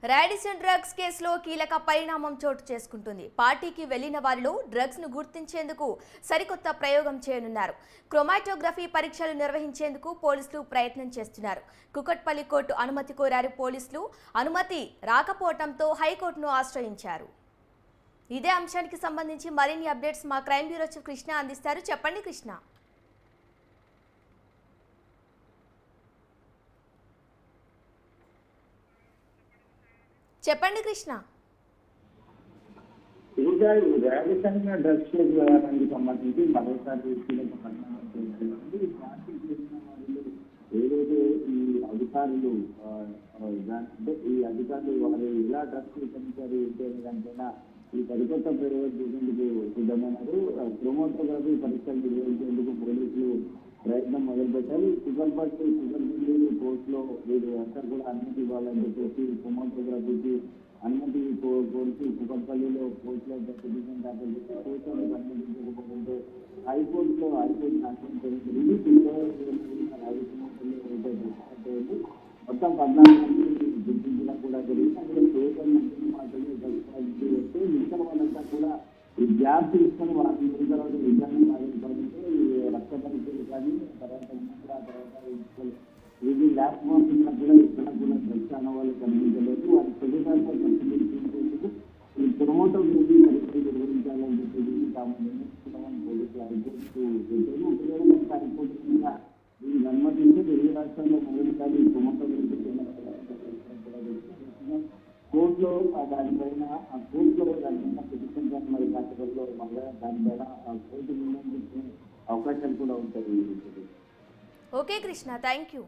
Radisson drugs కేసులో కీలక పరిణామం చోటు చేసుకుంటుంది. పార్టీకి వెళ్లిన వారిలో డ్రగ్స్ ను గుర్తించేందుకు సరికొత్త ప్రయోగం చేయనున్నారు. క్రోమాటోగ్రఫీ పరీక్షలు నిర్వహించేందుకు పోలీసులు ప్రయత్నం చేస్తున్నారు. కుకట్పల్లి కోర్టు అనుమతి కోరారు పోలీసులు. అనుమతి రాకపోవడంతో హైకోర్టును ఆశ్రయించారు. ఇదే అంశానికి సంబంధించి మరిన్ని అప్డేట్స్ మా క్రైమ్ బ్యూరో చీఫ్ కృష్ణ అందిస్తారు. చెప్పండి కృష్ణ. చెప్పండి కృష్ణ. రాడిసన్ డ్రగ్స్ వ్యవహారానికి సంబంధించి మరోసారి కీలక పరిణామం చేస్తుంది. పార్టీ చేసిన వాళ్ళు ఏదైతే ఈ అధికారులు అంటే ఈ అధికారులు వారు ఎలా డ్రగ్స్ వితరించారు ఏంటి అనే దానిపైన ఈ సరికొత్త ప్రయోగం చేసేందుకు సిద్ధమైనారు. క్రోమాటోగ్రఫీ పరీక్షలు నిర్వహించేందుకు పోలీసులు ప్రయత్నం మొదలుపెట్టారు. కుకట్పల్లి కోర్టులో వీరు అంతా కూడా అనుమతి ఇవ్వాలని చెప్పేసి క్రోమాటోగ్రఫీకి అనుమతి కోర్టు కుకట్పల్లిలో కోర్టులో పిటిషన్ దాఖలు చేసి కోర్టులో అనుమతించకపోతుంటే హైకోర్టు ఆశ్రయించడం మొత్తం 14 మంది గుర్తించడం కూడా జరిగింది. అందులో కేవలం మంత్రి మాత్రమే వస్తే మిగతా వాళ్ళంతా కూడా ఈ గ్యాప్ తీసుకొని వాళ్ళ తర్వాత విచారణ సాధించాలంటే ఈ రక్త పరీక్షలు కానీ తర్వాత ఇది ల్యాబ్ పంపించినా కూడా ఇక్కడ కూడా డ్రగ్స్ అన్న వాళ్ళు కనిపించలేదు. వారి తొలిసారిగా పరిశీలించేందుకు ఈ క్రోమాటోగ్రఫీ పరీక్షలు నిర్వహించాలని చెప్పేసి తాము నిర్ణయించుకున్నామని పోలీసులు హైకోర్టు పెట్టారు. ఒకవేళ హైకోర్టు కింద దీన్ని అనుమతించి తెలుగు రాష్ట్రాల్లో మొదటిసారి ఈ క్రోమాటోగ్రఫీ కోర్టులో దానిపైన కోర్టులో దానిపైన పిటిషన్ కానీ మరి కాసేపట్లో మళ్ళీ దానిపైన కోర్టు నిర్ణయించుకునే అవకాశాలు కూడా ఉంటాయి. Okay Krishna, thank you.